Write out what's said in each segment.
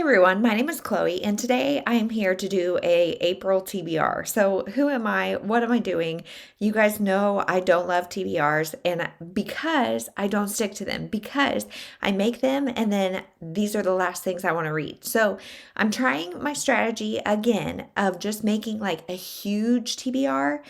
everyone, my name is Chloe, and today I am here to do a April TBR. So who am I? What am I doing? You guys know I don't love TBRs, and because I don't stick to them, because I make them and then these are the last things I want to read. So I'm trying my strategy again of just making like a huge TBR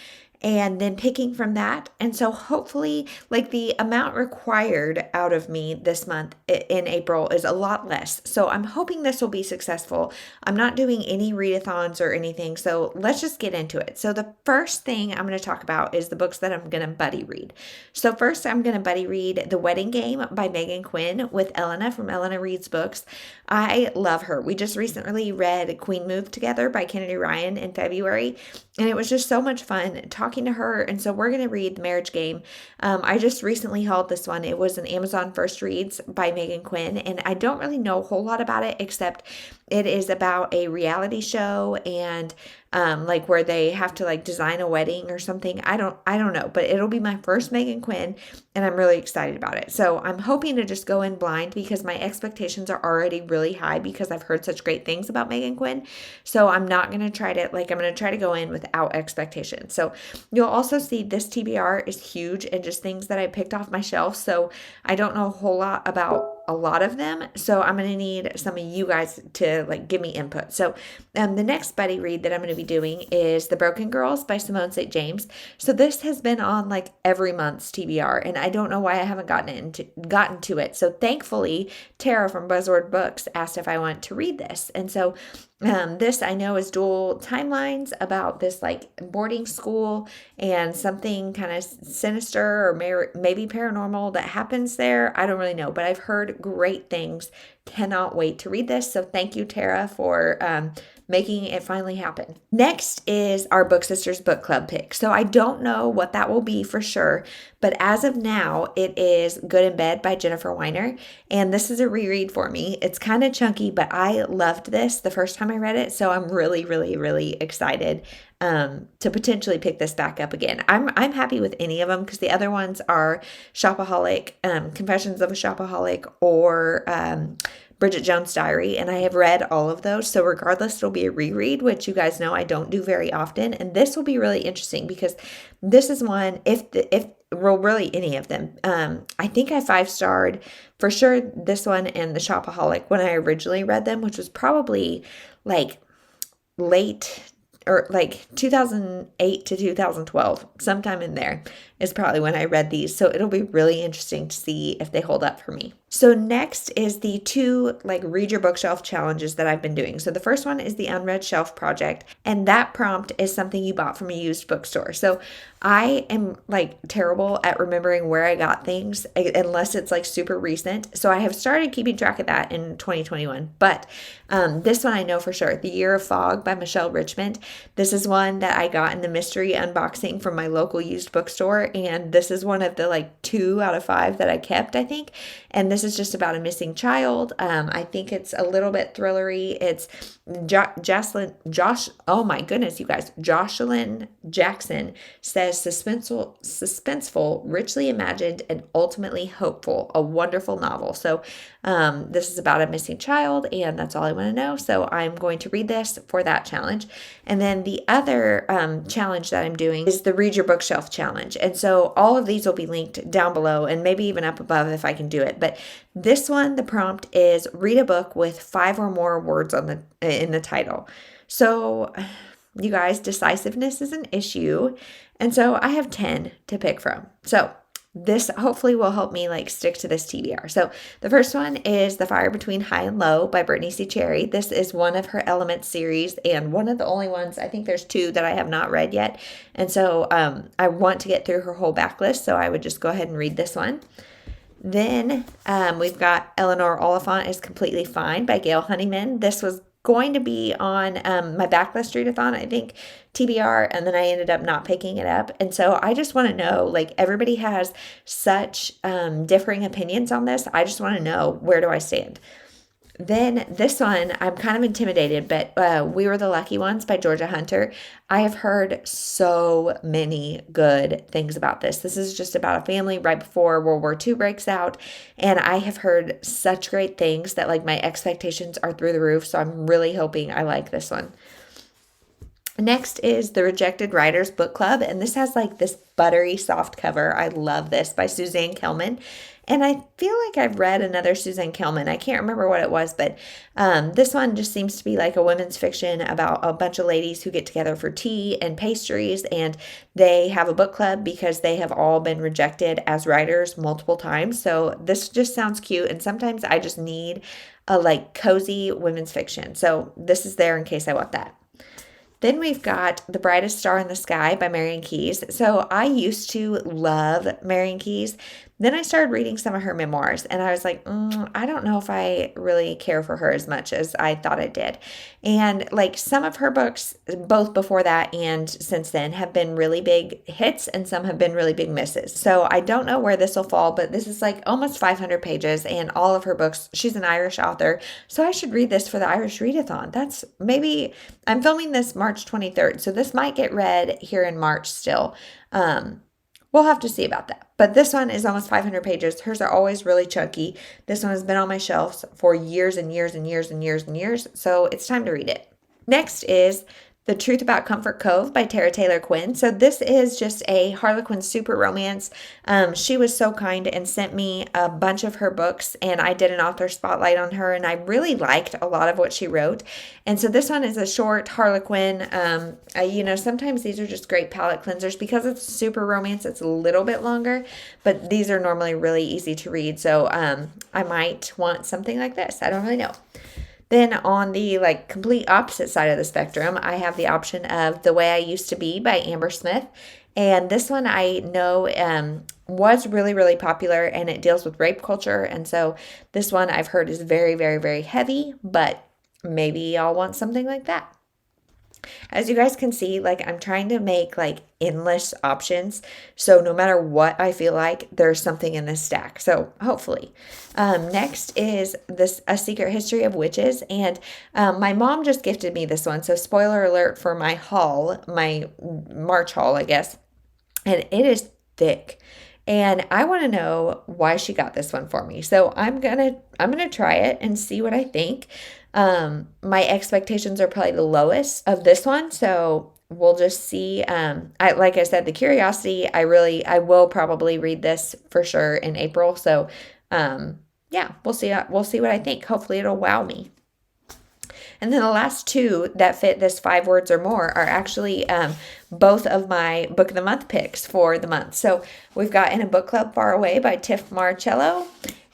and then picking from that. And so hopefully, like the amount required out of me this month in April is a lot less. So I'm hoping this will be successful. I'm not doing any readathons or anything. So let's just get into it. So the first thing I'm going to talk about is the books that I'm going to buddy read. So first, I'm going to buddy read The Wedding Game by Megan Quinn with Elena from Elena Reads Books. I love her. We just recently read Queen Moved Together by Kennedy Ryan in February, and it was just so much fun talking to her. And so we're going to read The Marriage Game. I just recently hauled this one. It was an Amazon First Reads by Megan Quinn, and I don't really know a whole lot about it except it is about a reality show and like where they have to like design a wedding or something. I don't know, but it'll be my first Megan Quinn and I'm really excited about it. So I'm hoping to just go in blind because my expectations are already really high because I've heard such great things about Megan Quinn. So I'm not going to try to I'm going to try to go in without expectations. So you'll also see this TBR is huge and just things that I picked off my shelf. So I don't know a whole lot about a lot of them. So I'm going to need some of you guys to like give me input. So the next buddy read that I'm going to be doing is The Broken Girls by Simone St. James. So this has been on like every month's TBR and I don't know why I haven't gotten to it. So thankfully, Tara from Buzzword Books asked if I want to read this. And so this I know is dual timelines about this like boarding school and something kind of sinister or maybe paranormal that happens there. I don't really know, but I've heard great things. Cannot wait to read this. So thank you, Tara, for making it finally happen. Next is our Book Sisters Book Club pick. So I don't know what that will be for sure, but as of now, it is Good in Bed by Jennifer Weiner. And this is a reread for me. It's kind of chunky, but I loved this the first time I read it. So I'm really, really, really excited to potentially pick this back up again. I'm happy with any of them because the other ones are Shopaholic, Confessions of a Shopaholic, or Bridget Jones' Diary, and I have read all of those. So regardless, it'll be a reread, which you guys know I don't do very often. And this will be really interesting because this is one, really any of them. I think I 5-starred for sure this one and the Shopaholic when I originally read them, which was probably like late or like 2008 to 2012, sometime in there is probably when I read these. So it'll be really interesting to see if they hold up for me. So next is the 2 like read your bookshelf challenges that I've been doing. So the first one is the Unread Shelf Project, and that prompt is something you bought from a used bookstore. So I am like terrible at remembering where I got things unless it's like super recent. So I have started keeping track of that in 2021. But this one I know for sure, The Year of Fog by Michelle Richmond. This is one that I got in the mystery unboxing from my local used bookstore. And this is one of the like 2 out of 5 that I kept, I think. And this is just about a missing child. I think it's a little bit thrillery. It's oh my goodness, you guys. Jocelyn Jackson says suspenseful, richly imagined, and ultimately hopeful. A wonderful novel. So this is about a missing child, and that's all I want to know. So I'm going to read this for that challenge. And then the other challenge that I'm doing is the Read Your Bookshelf Challenge. And so all of these will be linked down below and maybe even up above if I can do it. But this one, the prompt is read a book with 5 or more words in the title. So you guys, decisiveness is an issue. And so I have 10 to pick from. So this hopefully will help me like stick to this TBR. So the first one is The Fire Between High and Low by Brittany C. Cherry. This is one of her Element series and one of the only ones, I think there's 2 that I have not read yet. And so I want to get through her whole backlist. So I would just go ahead and read this one. Then we've got Eleanor Oliphant is Completely Fine by Gail Honeyman. This was going to be on my backlist readathon, I think, TBR, and then I ended up not picking it up. And so I just want to know, like, everybody has such differing opinions on this. I just want to know, where do I stand? Then this one, I'm kind of intimidated, but We Were the Lucky Ones by Georgia Hunter. I have heard so many good things about this. This is just about a family right before World War II breaks out. And I have heard such great things that like my expectations are through the roof. So I'm really hoping I like this one. Next is The Rejected Writers Book Club, and this has like this buttery soft cover. I love this, by Suzanne Kelman. And I feel like I've read another Suzanne Kelman. I can't remember what it was, but this one just seems to be like a women's fiction about a bunch of ladies who get together for tea and pastries, and they have a book club because they have all been rejected as writers multiple times. So this just sounds cute, and sometimes I just need a like cozy women's fiction. So this is there in case I want that. Then we've got The Brightest Star in the Sky by Marian Keyes. So I used to love Marian Keyes. Then I started reading some of her memoirs, and I was like, I don't know if I really care for her as much as I thought I did. And like some of her books, both before that and since then, have been really big hits, and some have been really big misses. So I don't know where this will fall, but this is like almost 500 pages, and all of her books, she's an Irish author, so I should read this for the Irish Readathon. That's maybe, I'm filming this March 23rd, so this might get read here in March still. We'll have to see about that. But this one is almost 500 pages. Hers are always really chunky. This one has been on my shelves for years and years and years and years and years. So it's time to read it. Next is The Truth About Comfort Cove by Tara Taylor Quinn. So this is just a Harlequin super romance. She was so kind and sent me a bunch of her books, and I did an author spotlight on her, and I really liked a lot of what she wrote. And so this one is a short Harlequin. Sometimes these are just great palate cleansers. Because it's super romance, it's a little bit longer, but these are normally really easy to read. So I might want something like this. I don't really know. Then on the like complete opposite side of the spectrum, I have the option of The Way I Used to Be by Amber Smith. And this one I know was really, really popular, and it deals with rape culture. And so this one I've heard is very, very, very heavy, but maybe I'll want something like that. As you guys can see, like I'm trying to make like endless options. So no matter what I feel like, there's something in this stack. So hopefully. Next is A Secret History of Witches. And my mom just gifted me this one. So spoiler alert for my haul, my March haul, I guess. And it is thick. And I want to know why she got this one for me. So I'm gonna try it and see what I think. My expectations are probably the lowest of this one, so we'll just see. Like I said, the curiosity, I will probably read this for sure in April. So, we'll see. We'll see what I think. Hopefully, it'll wow me. And then the last two that fit this 5 words or more are actually both of my book of the month picks for the month. So we've got In a Book Club Far Away by Tiff Marcello,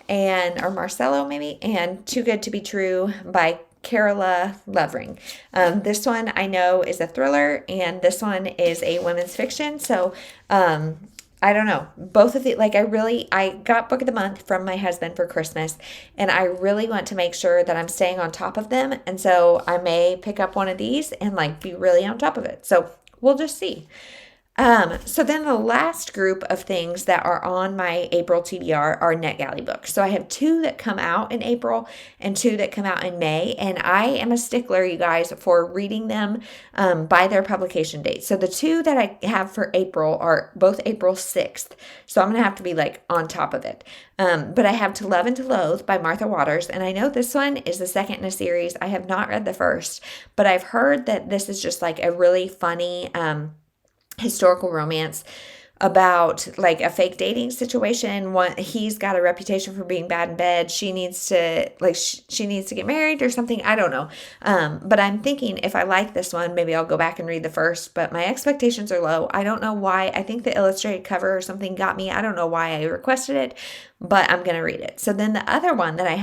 or Marcello maybe, and Too Good to Be True by Carola Lovering. This one I know is a thriller, and this one is a women's fiction. So I don't know. Both of the, I got book of the month from my husband for Christmas, and I really want to make sure that I'm staying on top of them. And so I may pick up one of these and be really on top of it. So we'll just see. So then the last group of things that are on my April TBR are NetGalley books. So I have 2 that come out in April and 2 that come out in May. And I am a stickler, you guys, for reading them by their publication date. So the 2 that I have for April are both April 6th. So I'm going to have to be on top of it. But I have To Love and to Loathe by Martha Waters. And I know this one is the second in a series. I have not read the first, but I've heard that this is just a really funny historical romance about a fake dating situation. He's got a reputation for being bad in bed. She needs to she needs to get married or something. I don't know. But I'm thinking if I like this one, maybe I'll go back and read the first, but my expectations are low. I don't know why. I think the illustrated cover or something got me. I don't know why I requested it, but I'm going to read it. So then the other one that I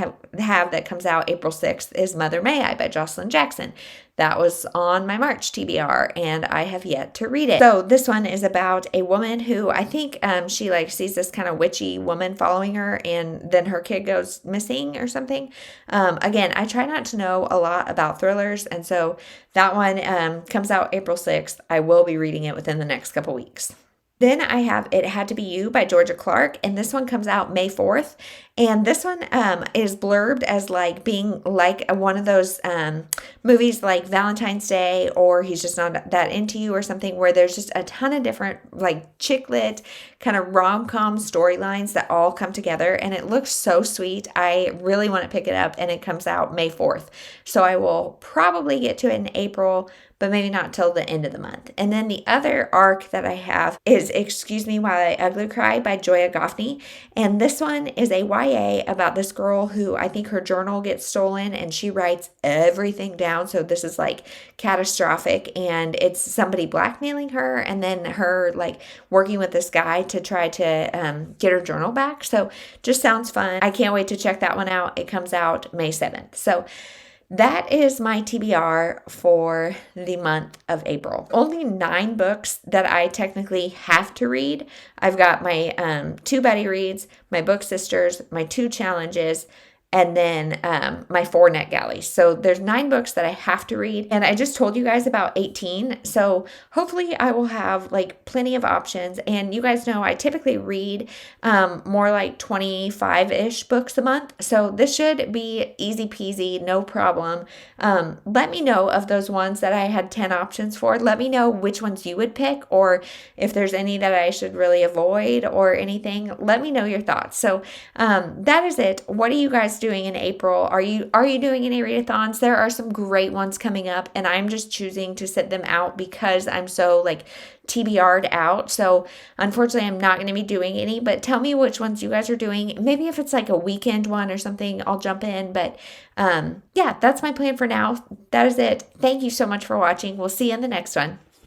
have that comes out April 6th is Mother May I by Jocelyn Jackson. That was on my March TBR, and I have yet to read it. So this one is about a woman who I think she sees this kind of witchy woman following her, and then her kid goes missing or something. Again, I try not to know a lot about thrillers, and so that one comes out April 6th. I will be reading it within the next couple weeks. Then I have It Had to Be You by Georgia Clark, and this one comes out May 4th. And this one is blurbed as like being like one of those movies like Valentine's Day or He's Just Not That Into You or something, where there's just a ton of different like chick lit kind of rom-com storylines that all come together, and it looks so sweet. I really want to pick it up, and it comes out May 4th. So I will probably get to it in April, but maybe not till the end of the month. And then the other arc that I have is Excuse Me While I Ugly Cry by Joya Goffney. And this one is a YA about this girl who I think her journal gets stolen and she writes everything down. So this is like catastrophic, and it's somebody blackmailing her and then her like working with this guy to try to get her journal back. So just sounds fun. I can't wait to check that one out. It comes out May 7th. So that is my TBR for the month of April. Only 9 books that I technically have to read. I've got my 2 buddy reads, my book sisters, my 2 challenges, and then my 4 NetGalley. So there's 9 books that I have to read, and I just told you guys about 18. So hopefully I will have like plenty of options. And you guys know I typically read more like 25-ish books a month. So this should be easy peasy, no problem. Let me know of those ones that I had 10 options for. Let me know which ones you would pick, or if there's any that I should really avoid or anything. Let me know your thoughts. So that is it. What are you guys doing in April? Are you doing any readathons? There are some great ones coming up, and I'm just choosing to sit them out because I'm so like TBR'd out. So unfortunately, I'm not going to be doing any, but tell me which ones you guys are doing. Maybe if it's like a weekend one or something, I'll jump in. But yeah, that's my plan for now. That is it. Thank you so much for watching. We'll see you in the next one.